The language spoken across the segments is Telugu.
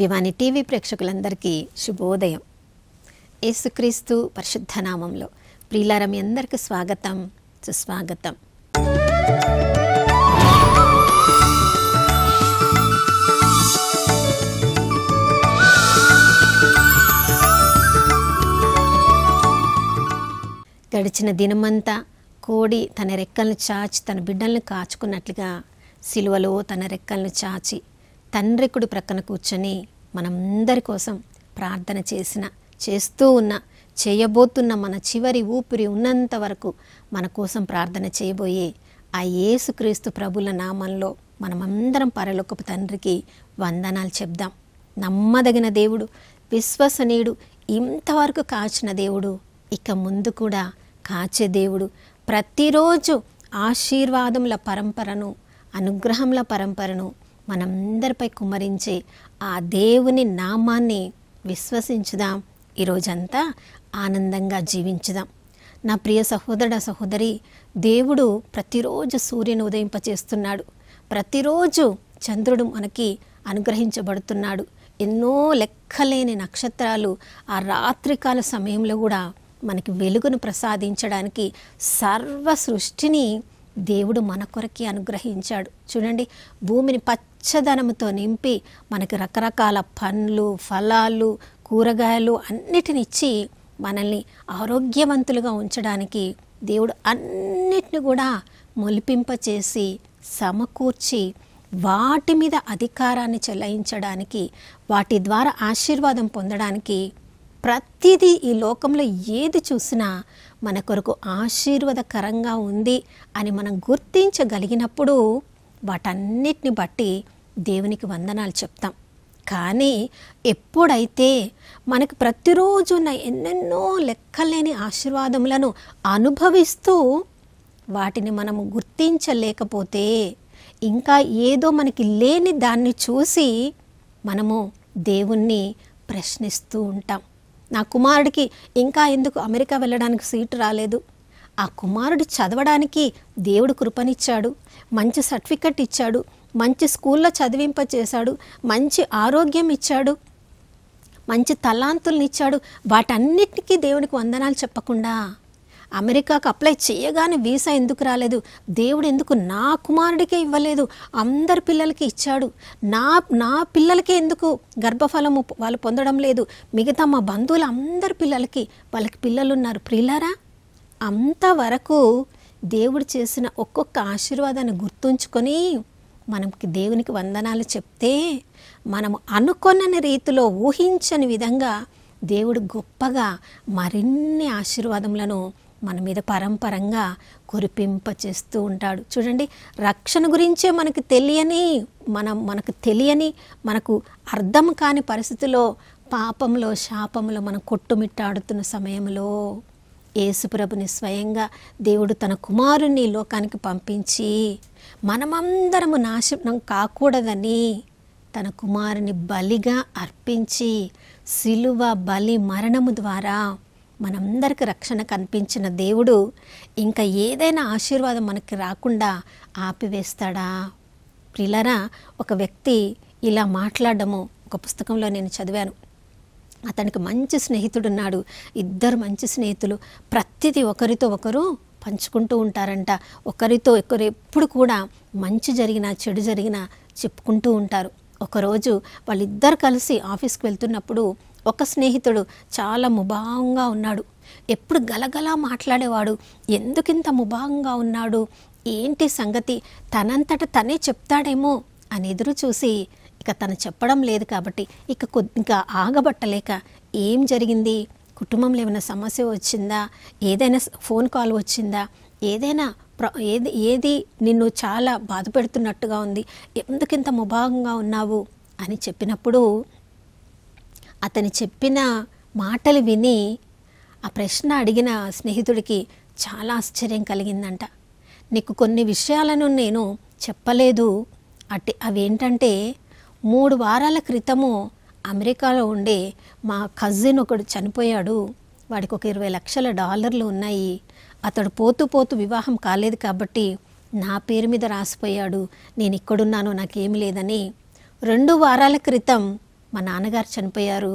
దివ్యవాణి టీవీ ప్రేక్షకులందరికీ శుభోదయం. యేసుక్రీస్తు పరిశుద్ధ నామంలో ప్రియులారా మీ అందరికీ స్వాగతం, సుస్వాగతం. గడిచిన దినమంతా కోడి తన రెక్కలను చాచి తన బిడ్డలను కాచుకున్నట్లుగా సిలువలో తన రెక్కలను చాచి తండ్రి కుడి ప్రక్కన కూర్చొని మనందరి కోసం ప్రార్థన చేస్తూ ఉన్న చేయబోతున్న మన చివరి ఊపిరి ఉన్నంత వరకు మన కోసం ప్రార్థన చేయబోయే ఆ యేసుక్రీస్తు ప్రభుల నామంలో మనమందరం పరలోకపు తండ్రికి వందనాలు చెప్దాం. నమ్మదగిన దేవుడు, విశ్వసనీయుడు, ఇంతవరకు కాచిన దేవుడు, ఇక ముందు కూడా కాచే దేవుడు, ప్రతిరోజు ఆశీర్వాదముల పరంపరను, అనుగ్రహముల పరంపరను మనందరిపై కుమ్మరించే ఆ దేవుని నామాన్ని విశ్వసించుదాం. ఈరోజంతా ఆనందంగా జీవించుదాం. నా ప్రియ సహోదర సహోదరి, దేవుడు ప్రతిరోజు సూర్యుని ఉదయింపచేస్తున్నాడు. ప్రతిరోజు చంద్రుడు మనకి అనుగ్రహించబడుతున్నాడు. ఎన్నో లెక్కలేని నక్షత్రాలు ఆ రాత్రికాల సమయంలో కూడా మనకి వెలుగును ప్రసాదించడానికి సర్వ సృష్టిని దేవుడు మన కొరకే అనుగ్రహించాడు. చూడండి, భూమిని పచ్చదనముతో నింపి మనకి రకరకాల పండ్లు, ఫలాలు, కూరగాయలు అన్నిటినిచ్చి మనల్ని ఆరోగ్యవంతులుగా ఉంచడానికి దేవుడు అన్నిటిని కూడా మొలిపింపచేసి సమకూర్చి వాటి మీద అధికారాన్ని చెలాయించడానికి, వాటి ద్వారా ఆశీర్వాదం పొందడానికి ప్రతిదీ ఈ లోకంలో ఏది చూసినా మన కొరకు ఆశీర్వాదకరంగా ఉంది అని మనం గుర్తించగలిగినప్పుడు వాటన్నిటిని బట్టి దేవునికి వందనాలు చెప్తాం. కానీ ఎప్పుడైతే మనకు ప్రతిరోజు ఉన్న ఎన్నెన్నో లెక్కలేని ఆశీర్వాదములను అనుభవిస్తూ వాటిని మనము గుర్తించలేకపోతే, ఇంకా ఏదో మనకి లేని దాన్ని చూసి మనము దేవుణ్ణి ప్రశ్నిస్తూ ఉంటాం. నా కుమారుడికి ఇంకా ఎందుకు అమెరికా వెళ్ళడానికి సీటు రాలేదు? ఆ కుమారుడు చదవడానికి దేవుడు కృపనిచ్చాడు, మంచి సర్టిఫికెట్ ఇచ్చాడు, మంచి స్కూల్లో చదివింపచేశాడు, మంచి ఆరోగ్యం ఇచ్చాడు, మంచి తలాంతుల్ని ఇచ్చాడు. వాటన్నిటికీ దేవునికి వందనాలు చెప్పకుండా అమెరికాకు అప్లై చేయగానే వీసా ఎందుకు రాలేదు? దేవుడు ఎందుకు నా కుమారుడికే ఇవ్వలేదు? అందరి పిల్లలకి ఇచ్చాడు. నా పిల్లలకే ఎందుకు గర్భఫలము వాళ్ళు పొందడం లేదు? మిగతా మా బంధువులు అందరి పిల్లలకి వాళ్ళకి పిల్లలు ఉన్నారు. ప్రియులారా, అంతవరకు దేవుడు చేసిన ఒక్కొక్క ఆశీర్వాదాన్ని గుర్తుంచుకొని మనకి దేవునికి వందనాలు చెప్తే, మనము అనుకొనని రీతిలో ఊహించని విధంగా దేవుడు గొప్పగా మరిన్ని ఆశీర్వాదములను మన మీద పరంపరంగా కురిపింపచేస్తూ ఉంటాడు. చూడండి, రక్షణ గురించే మనకు తెలియని మనకు అర్థం కాని పరిస్థితిలో, పాపంలో శాపంలో మనం కొట్టుమిట్టాడుతున్న సమయంలో యేసుప్రభుని స్వయంగా దేవుడు తన కుమారుని లోకానికి పంపించి మనమందరము నాశనం కాకూడదని తన కుమారుని బలిగా అర్పించి సిలువ బలి మరణము ద్వారా మనందరికి రక్షణ కనిపించిన దేవుడు ఇంకా ఏదైనా ఆశీర్వాదం మనకి రాకుండా ఆపివేస్తాడా? ప్రియులారా, ఒక వ్యక్తి ఇలా మాట్లాడడము ఒక పుస్తకంలో నేను చదివాను. అతనికి మంచి స్నేహితుడున్నాడు. ఇద్దరు మంచి స్నేహితులు ప్రతిదీ ఒకరితో ఒకరు పంచుకుంటూ ఉంటారంట. ఒకరితో ఒకరు ఎప్పుడు కూడా మంచి జరిగినా చెడు జరిగినా చెప్పుకుంటూ ఉంటారు. ఒకరోజు వాళ్ళిద్దరు కలిసి ఆఫీస్కి వెళ్తున్నప్పుడు ఒక స్నేహితుడు చాలా ముభావంగా ఉన్నాడు. ఎప్పుడు గలగలా మాట్లాడేవాడు. ఎందుకింత ముభావంగా ఉన్నాడు, ఏంటి సంగతి, తనంతట తనే చెప్తాడేమో అని ఎదురు చూసి ఇక తను చెప్పడం లేదు కాబట్టి ఇంకా ఆగబట్టలేక, ఏం జరిగింది, కుటుంబంలో ఏమైనా సమస్య వచ్చిందా, ఏదైనా ఫోన్ కాల్ వచ్చిందా, ఏదైనా ఏది నిన్ను చాలా బాధ పెడుతున్నట్టుగా ఉంది, ఎందుకింత ముభావంగా ఉన్నావు అని చెప్పినప్పుడు అతను చెప్పిన మాటలు విని ఆ ప్రశ్న అడిగిన స్నేహితుడికి చాలా ఆశ్చర్యం కలిగిందంట. నీకు కొన్ని విషయాలను నేను చెప్పలేదు, అవేంటంటే 3 వారాల క్రితము అమెరికాలో ఉండే మా కజిన్ ఒకడు చనిపోయాడు. వాడికి ఒక $20 లక్షలు ఉన్నాయి. అతడు పోతూ వివాహం కాలేదు కాబట్టి నా పేరు మీద రాసిపోయాడు. నేను ఇక్కడున్నాను, నాకేమీ లేదని 2 వారాల క్రితం మా నాన్నగారు చనిపోయారు,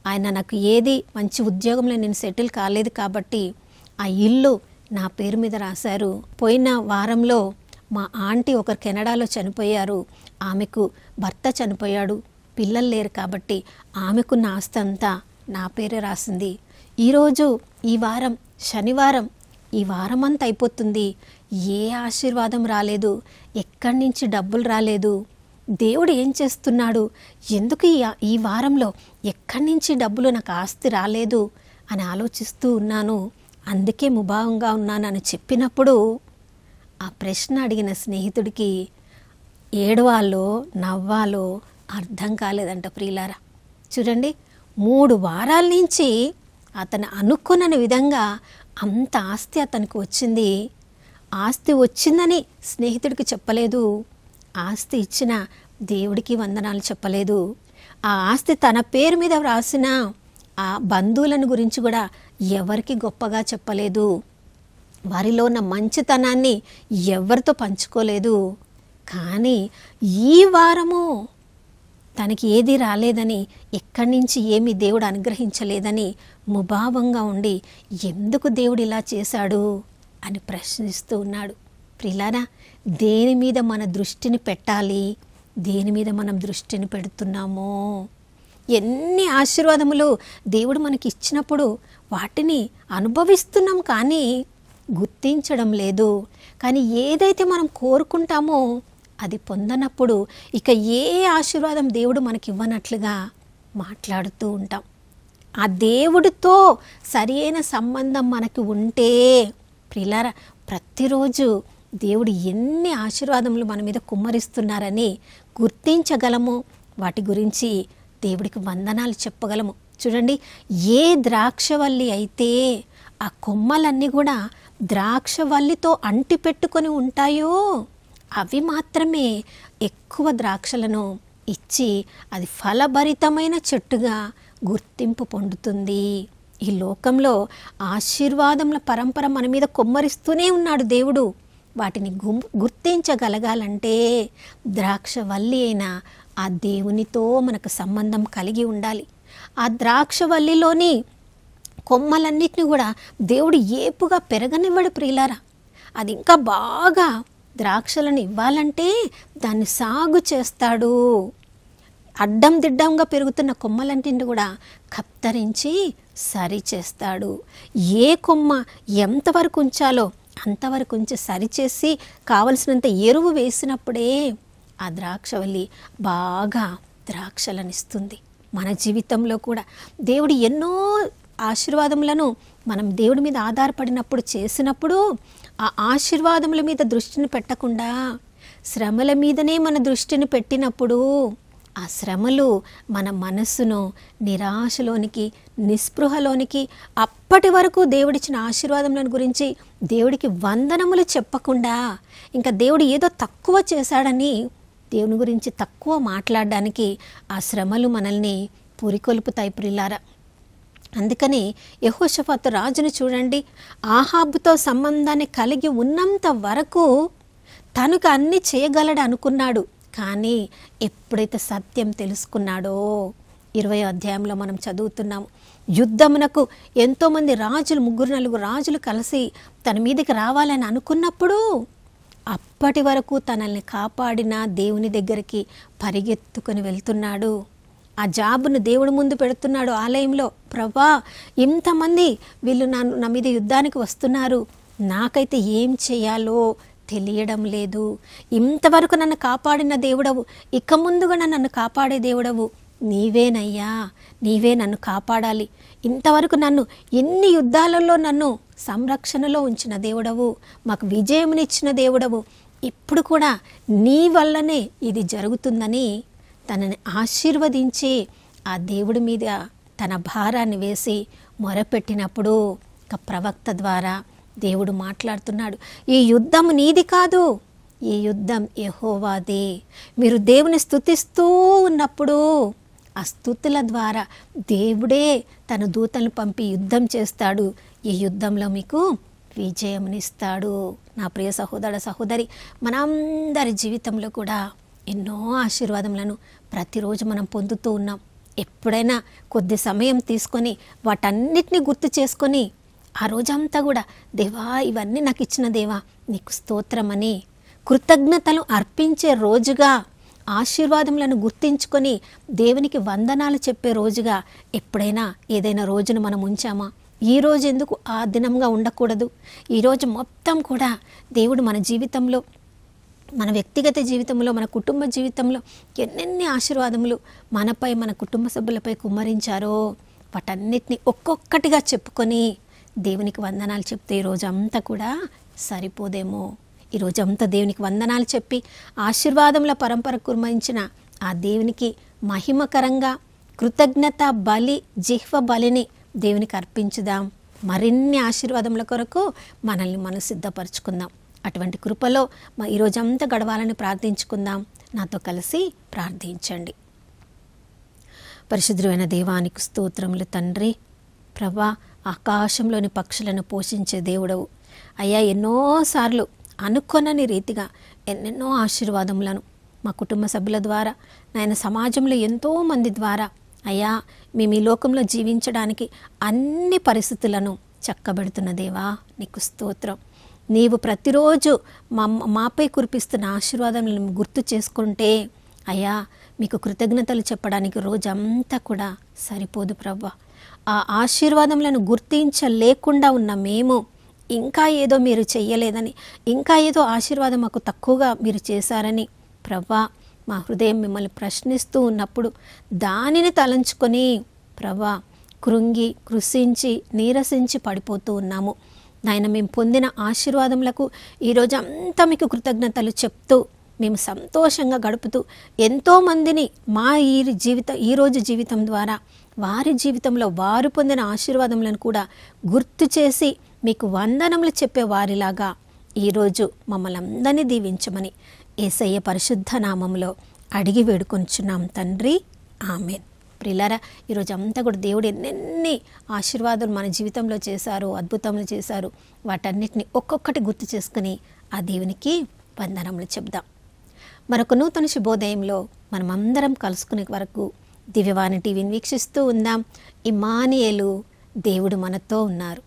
ఆయన నాకు ఏది మంచి ఉద్యోగంలో నేను సెటిల్ కాలేదు కాబట్టి ఆ ఇల్లు నా పేరు మీద రాశారు. పోయిన వారంలో మా ఆంటీ ఒకరు కెనడాలో చనిపోయారు, ఆమెకు భర్త చనిపోయాడు, పిల్లలు లేరు కాబట్టి ఆమెకున్న ఆస్తి అంతా నా పేరే రాసింది. ఈరోజు ఈ వారం శనివారం, ఈ వారం అంతా అయిపోతుంది, ఏ ఆశీర్వాదం రాలేదు, ఎక్కడి నుంచి డబ్బులు రాలేదు, దేవుడు ఏం చేస్తున్నాడు, ఎందుకు ఈ వారంలో ఎక్కడి నుంచి డబ్బులు నాకు ఆస్తి రాలేదు అని ఆలోచిస్తూ ఉన్నాను, అందుకే ముభావంగా ఉన్నాను అని చెప్పినప్పుడు ఆ ప్రశ్న అడిగిన స్నేహితుడికి ఏడవాలో నవ్వాలో అర్థం కాలేదంట ప్రియులారా. చూడండి, 3 వారాల నుంచి అతను అనుకున్న విధంగా అంత ఆస్తి అతనికి వచ్చింది. ఆస్తి వచ్చిందని స్నేహితుడికి చెప్పలేదు, ఆస్తి ఇచ్చిన దేవుడికి వందనాలు చెప్పలేదు. ఆ ఆస్తి తన పేరు మీద వ్రాసిన ఆ బంధువులను గురించి కూడా ఎవరికి గొప్పగా చెప్పలేదు, వారిలో ఉన్న మంచితనాన్ని ఎవరితో పంచుకోలేదు. కానీ ఈ వారము తనకి ఏది రాలేదని, ఎక్కడి నుంచి ఏమి దేవుడు అనుగ్రహించలేదని ముభావంగా ఉండి ఎందుకు దేవుడు ఇలా చేశాడు అని ప్రశ్నిస్తూ ఉన్నాడు. ప్రియులారా, దేని మీద మన దృష్టిని పెట్టాలి, దేని మీద మనం దృష్టిని పెడుతున్నామో. ఎన్ని ఆశీర్వాదములు దేవుడు మనకి ఇచ్చినప్పుడు వాటిని అనుభవిస్తున్నాం కానీ గుర్తించడం లేదు. కానీ ఏదైతే మనం కోరుకుంటామో అది పొందనప్పుడు ఇక ఏ ఆశీర్వాదం దేవుడు మనకి ఇవ్వనట్లుగా మాట్లాడుతూ ఉంటాం. ఆ దేవుడితో సరి అయిన సంబంధం మనకు ఉంటే ప్రియులారా, ప్రతిరోజు దేవుడు ఎన్ని ఆశీర్వాదములు మన మీద కుమ్మరిస్తున్నారని గుర్తించగలము, వాటి గురించి దేవుడికి వందనాలు చెప్పగలము. చూడండి, ఏ ద్రాక్షవల్లి అయితే ఆ కొమ్మలన్నీ కూడా ద్రాక్షవల్లితో అంటి పెట్టుకొని ఉంటాయో అవి మాత్రమే ఎక్కువ ద్రాక్షలను ఇచ్చి అది ఫలభరితమైన చెట్టుగా గుర్తింపు పొందుతుంది. ఈ లోకంలో ఆశీర్వాదముల పరంపర మన మీద కొమ్మరిస్తూనే ఉన్నాడు దేవుడు. వాటిని గుర్తించగలగాలంటే ద్రాక్షవల్లి అయిన ఆ దేవునితో మనకు సంబంధం కలిగి ఉండాలి. ఆ ద్రాక్షవల్లిలోని కొమ్మలన్నిటిని కూడా దేవుడు ఏపుగా పెరగనివ్వడు ప్రియులారా. అది ఇంకా బాగా ద్రాక్షలను ఇవ్వాలంటే దాన్ని సాగు చేస్తాడు. అడ్డం దిడ్డంగా పెరుగుతున్న కొమ్మలంటిని కూడా కత్తరించి సరి చేస్తాడు. ఏ కొమ్మ ఎంతవరకు ఉంచాలో అంతవరకు ఉంచి సరిచేసి కావలసినంత ఎరువు వేసినప్పుడే ఆ ద్రాక్షవల్లి బాగా ద్రాక్షలను ఇస్తుంది. మన జీవితంలో కూడా దేవుడు ఎన్నో ఆశీర్వాదములను మనం దేవుడి మీద ఆధారపడినప్పుడు చేసినప్పుడు ఆ ఆశీర్వాదముల మీద దృష్టిని పెట్టకుండా శ్రమల మీదనే మన దృష్టిని పెట్టినప్పుడు ఆ శ్రమలు మన మనస్సును నిరాశలోనికి, నిస్పృహలోనికి, అప్పటి వరకు దేవుడిచ్చిన ఆశీర్వాదములను గురించి దేవుడికి వందనములు చెప్పకుండా ఇంకా దేవుడు ఏదో తక్కువ చేశాడని దేవుని గురించి తక్కువ మాట్లాడడానికి ఆ శ్రమలు మనల్ని పురికొల్పుతాయి ప్రియులారా. అందుకని యెహోషాఫాతు రాజును చూడండి, ఆహాబుతో సంబంధాన్ని కలిగి ఉన్నంత వరకు తనకు అన్నీ చేయగలడు అనుకున్నాడు. కానీ ఎప్పుడైతే సత్యం తెలుసుకున్నాడో 20వ అధ్యాయంలో మనం చదువుతున్నాము, యుద్ధమునకు ఎంతోమంది రాజులు, 3-4 రాజులు కలిసి తన మీదకి రావాలని అనుకున్నప్పుడు అప్పటి వరకు తనల్ని కాపాడిన దేవుని దగ్గరికి పరిగెత్తుకొని వెళ్తున్నాడు. ఆ జాబును దేవుడి ముందు పెడుతున్నాడు ఆలయంలో. ప్రభా, ఇంతమంది వీళ్ళు నా మీద యుద్ధానికి వస్తున్నారు, నాకైతే ఏం చేయాలో తెలియడం లేదు. ఇంతవరకు నన్ను కాపాడిన దేవుడవు, ఇక ముందుగా నన్ను కాపాడే దేవుడవు నీవేనయ్యా, నీవే నన్ను కాపాడాలి. ఇంతవరకు నన్ను ఎన్ని యుద్ధాలలో నన్ను సంరక్షణలో ఉంచిన దేవుడవు, మాకు విజయమునిచ్చిన దేవుడవు, ఇప్పుడు కూడా నీ వల్లనే ఇది జరుగుతుందని తనని ఆశీర్వదించి ఆ దేవుడి మీద తన భారాన్ని వేసి మొరపెట్టినప్పుడు ఒక ప్రవక్త ద్వారా దేవుడు మాట్లాడుతున్నాడు, ఈ యుద్ధం నీది కాదు, ఈ యుద్ధం యెహోవాదే. మీరు దేవుని స్తుతిస్తూ ఉన్నప్పుడు ఆ స్తుతుల ద్వారా దేవుడే తన దూతలను పంపి యుద్ధం చేస్తాడు. ఈ యుద్ధంలో మీకు విజయమునిస్తాడు. నా ప్రియ సహోదర సహోదరి, మనందరి జీవితంలో కూడా ఎన్నో ఆశీర్వాదములను ప్రతిరోజు మనం పొందుతూ ఉన్నాం. ఎప్పుడైనా కొద్ది సమయం తీసుకొని వాటన్నిటిని గుర్తు చేసుకొని ఆ రోజంతా కూడా దేవా ఇవన్నీ నాకు ఇచ్చిన దేవా నీకు స్తోత్రమని కృతజ్ఞతలు అర్పించే రోజుగా, ఆశీర్వాదములను గుర్తించుకొని దేవునికి వందనాలు చెప్పే రోజుగా ఎప్పుడైనా ఏదైనా రోజును మనం ఉంచామా? ఈ రోజు ఎందుకు ఆ దినంగా ఉండకూడదు? ఈరోజు మొత్తం కూడా దేవుడు మన జీవితంలో, మన వ్యక్తిగత జీవితంలో, మన కుటుంబ జీవితంలో ఎన్నెన్ని ఆశీర్వాదములు మనపై, మన కుటుంబ సభ్యులపై కుమ్మరించారో వాటన్నిటిని ఒక్కొక్కటిగా చెప్పుకొని దేవునికి వందనాలు చెప్తే ఈరోజు అంతా కూడా సరిపోదేమో. ఈరోజు అంతా దేవునికి వందనాలు చెప్పి ఆశీర్వాదముల పరంపర కుర్మించిన ఆ దేవునికి మహిమకరంగా కృతజ్ఞత బలి, జిహ్వ బలిని దేవునికి అర్పించుదాం. మరిన్ని ఆశీర్వాదముల కొరకు మనల్ని మనం సిద్ధపరచుకుందాం. అటువంటి కృపలో ఈరోజంతా గడవాలని ప్రార్థించుకుందాం. నాతో కలిసి ప్రార్థించండి. పరిశుద్ధమైన దేవానికి స్తోత్రములు తండ్రి. ప్రభా, ఆకాశంలోని పక్షులను పోషించే దేవుడవు అయ్యా. ఎన్నోసార్లు అనుకొనని రీతిగా ఎన్నెన్నో ఆశీర్వాదములను మా కుటుంబ సభ్యుల ద్వారా, నాయన సమాజంలో ఎంతోమంది ద్వారా అయ్యా మేము ఈ లోకంలో జీవించడానికి అన్ని పరిస్థితులను చక్కబెడుతున్న దేవా నీకు స్తోత్రం. నీవు ప్రతిరోజు మాపై కురిపిస్తున్న ఆశీర్వాదములను గుర్తు చేసుకుంటే అయ్యా మీకు కృతజ్ఞతలు చెప్పడానికి రోజంతా కూడా సరిపోదు ప్రభా. ఆ ఆశీర్వాదములను గుర్తించలేకుండా ఉన్న మేము ఇంకా ఏదో మీరు చెయ్యలేదని, ఇంకా ఏదో ఆశీర్వాదం మాకు తక్కువగా మీరు చేశారని ప్రభా మా హృదయం మిమ్మల్ని ప్రశ్నిస్తూ ఉన్నప్పుడు దానిని తలంచుకొని ప్రభా కృంగి, కృషించి, నీరసించి పడిపోతూ ఉన్నాము. నాయన మేము పొందిన ఆశీర్వాదములకు ఈరోజు అంతా మీకు కృతజ్ఞతలు చెప్తూ మేము సంతోషంగా గడుపుతూ ఎంతోమందిని మా ఈరోజు జీవితం ద్వారా వారి జీవితంలో వారు పొందిన ఆశీర్వాదములను కూడా గుర్తు చేసి మీకు వందనములు చెప్పే వారిలాగా ఈరోజు మమ్మల్ని అందరినీ దీవించమని యేసయ్య పరిశుద్ధ నామములో అడిగి వేడుకొంచున్నాం తండ్రి. ఆమేన్. ప్రియులారా, ఈరోజు అంతా కూడా దేవుడు ఎన్నెన్ని ఆశీర్వాదాలు మన జీవితంలో చేశారు, అద్భుతములు చేశారు. వాటన్నిటిని ఒక్కొక్కటి గుర్తు చేసుకుని ఆ దేవునికి వందనములు చెప్దాం. మరొక నూతన శుభోదయంలో మనమందరం కలుసుకునే వరకు దివ్యవాణి టీవీని వీక్షిస్తూ ఉందాం. ఇమ్మానుయేలు, దేవుడు మనతో ఉన్నారు.